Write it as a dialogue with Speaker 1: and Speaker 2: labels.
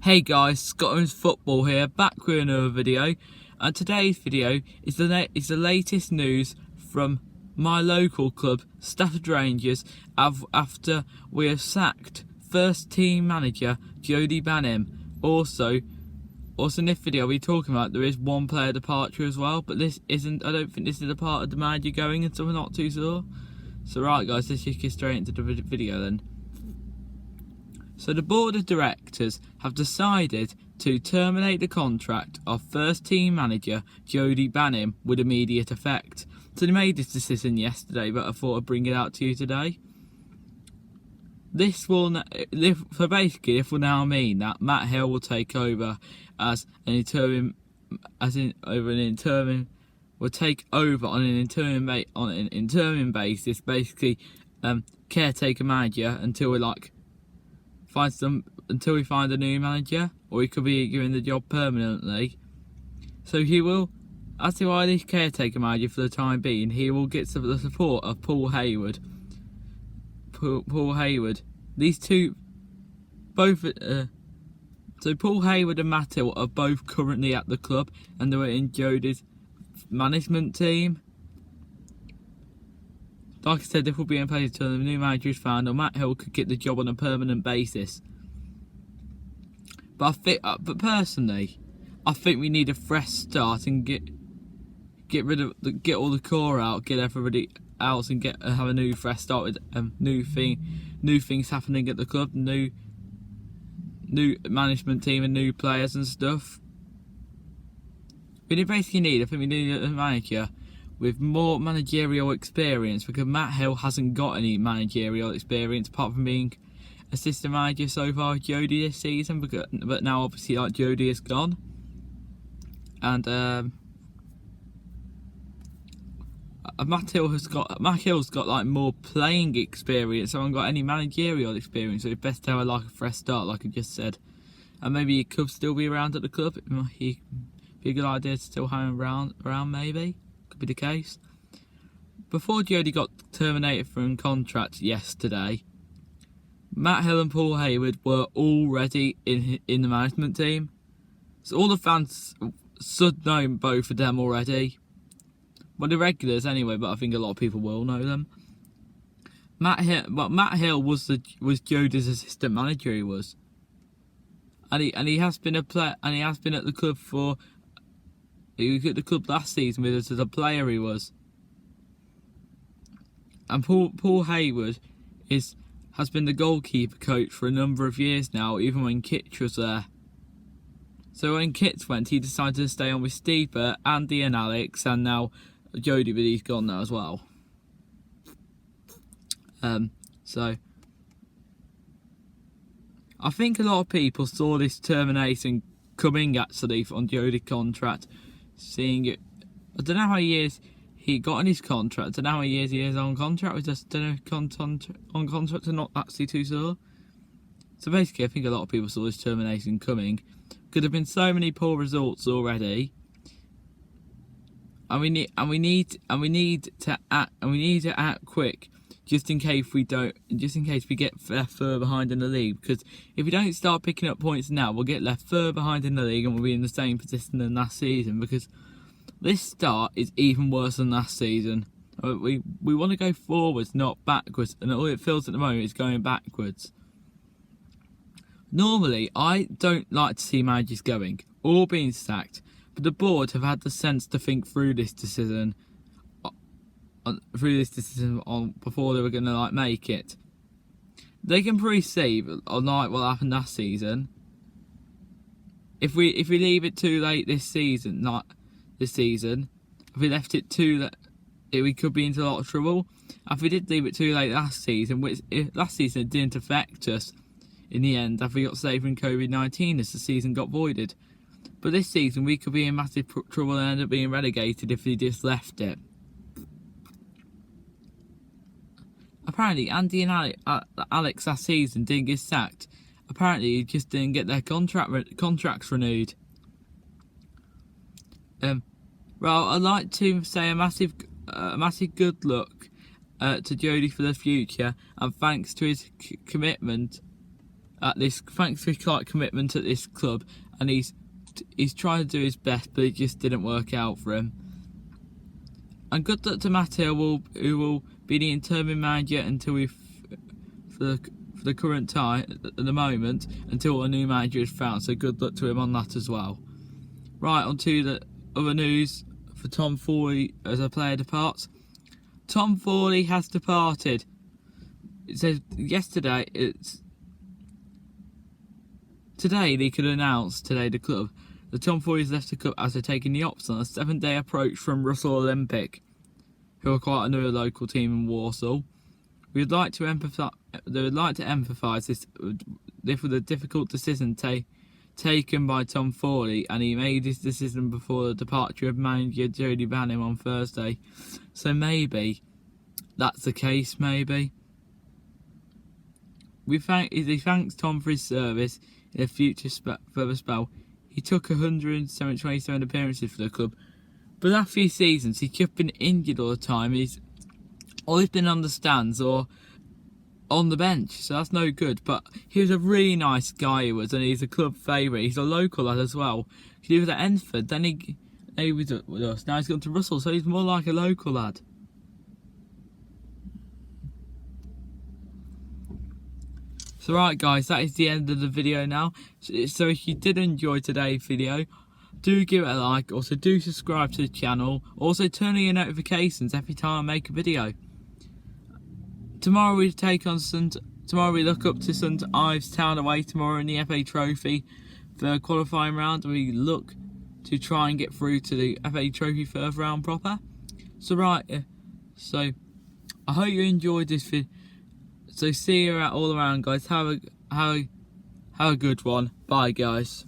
Speaker 1: Hey guys, Scotland's Football here, back with another video, and today's video is the latest news from my local club, Stafford Rangers, after we have sacked first team manager Jody. Also in this video we're talking about there is one player departure as well, but this isn't. I don't think this is a part of the manager going, and so we're not too sure. So right guys, let's just get straight into the video then. So the board of directors have decided to terminate the contract of first team manager Jody with immediate effect. So they made this decision yesterday, but I thought I'd bring it out to you today. This will now mean that Matt Hill will take over as an interim, will take over on an interim basis, basically caretaker manager until we find a new manager, or he could be given the job permanently. So he will, as the Irish caretaker manager for the time being, he will get the support of Paul Hayward. These two, both. So Paul Hayward and Matt Hill are both currently at the club, and they were in Jody's management team. Like I said, this will be in place until the new manager is found, or Matt Hill could get the job on a permanent basis. But personally, I think we need a fresh start and get all the core out, get everybody out, and have a new fresh start with new things happening at the club, new management team and new players and stuff. I think we need a manager with more managerial experience, because Matt Hill hasn't got any managerial experience apart from being assistant manager so far with Jody this season, but now obviously Jody is gone, and Matt Hill's got more playing experience, so I haven't got any managerial experience, so it's best to have a fresh start, like I just said. And maybe he could still be around at the club. It might be a good idea to still have him around maybe. Be the case. Before Jody got terminated from contract yesterday, Matt Hill and Paul Hayward were already in the management team, so all the fans should know both of them already. Well, the regulars anyway, but I think a lot of people will know them. Matt Hill was Jody's assistant manager. He was, and he has been a player, and he has been at the club for. He was at the club last season with us as a player, he was. And Paul Hayward has been the goalkeeper coach for a number of years now, even when Kitch was there. So when Kitch went, he decided to stay on with Steve, Andy and Alex, and now Jody, but he's gone now as well. So I think a lot of people saw this termination coming actually on Jody's contract. Seeing it, I don't know how many years he got in his contract. I don't know how many years he is on contract. We just don't know on contract. I'm not actually too sure. So basically, I think a lot of people saw this termination coming. Could have been so many poor results already, and we need to act quick, just in case we get left further behind in the league. Because if we don't start picking up points now, we'll get left further behind in the league, and we'll be in the same position than last season. Because this start is even worse than last season. We want to go forwards, not backwards, and all it feels at the moment is going backwards. Normally, I don't like to see managers going or being sacked, but the board have had the sense to think through this decision. Before they were going to make it. They can perceive what happened last season. If we leave it too late this season, if we left it too late, we could be into a lot of trouble. If we did leave it too late last season, last season it didn't affect us in the end, after we got saved from COVID-19 as the season got voided. But this season we could be in massive trouble and end up being relegated if we just left it. Apparently, Andy and Alex last season didn't get sacked. Apparently, he just didn't get their contracts renewed. Well, I'd like to say a massive good luck to Jody for the future, and thanks to his commitment at this. Thanks for his commitment at this club, and he's trying to do his best, but it just didn't work out for him. And good luck to Matteo, who will be the interim manager until for the current time at the moment, until a new manager is found. So good luck to him on that as well. Right, on to the other news for Tom Fawley as a player departs. Tom Fawley has departed. It says yesterday. Today they could announce the club that Tom Fawley has left the club after taking the option on a 7-day approach from Russell Olympic, who are quite another local team in Warsaw. They would like to emphasise this was a difficult decision taken by Tom Fawley, and he made his decision before the departure of manager Jody on Thursday. So maybe that's the case. Maybe he thanks Tom for his service in a future further spell. He took 127 appearances for the club, but that few seasons he's just been injured all the time. He's always been on the stands or on the bench, so that's no good. But he was a really nice guy, he was, and he's a club favourite. He's a local lad as well. He was at Enfield, then he was with us. Now he's gone to Russell, so he's more like a local lad. So right guys, that is the end of the video now. So if you did enjoy today's video, do give it a like. Also do subscribe to the channel. Also turn on your notifications every time I make a video. Tomorrow we look up to St Ives Town away tomorrow in the FA Trophy for the qualifying round, and we look to try and get through to the FA Trophy first round proper. So so I hope you enjoyed this video. So see you all around, guys. Have a good one. Bye, guys.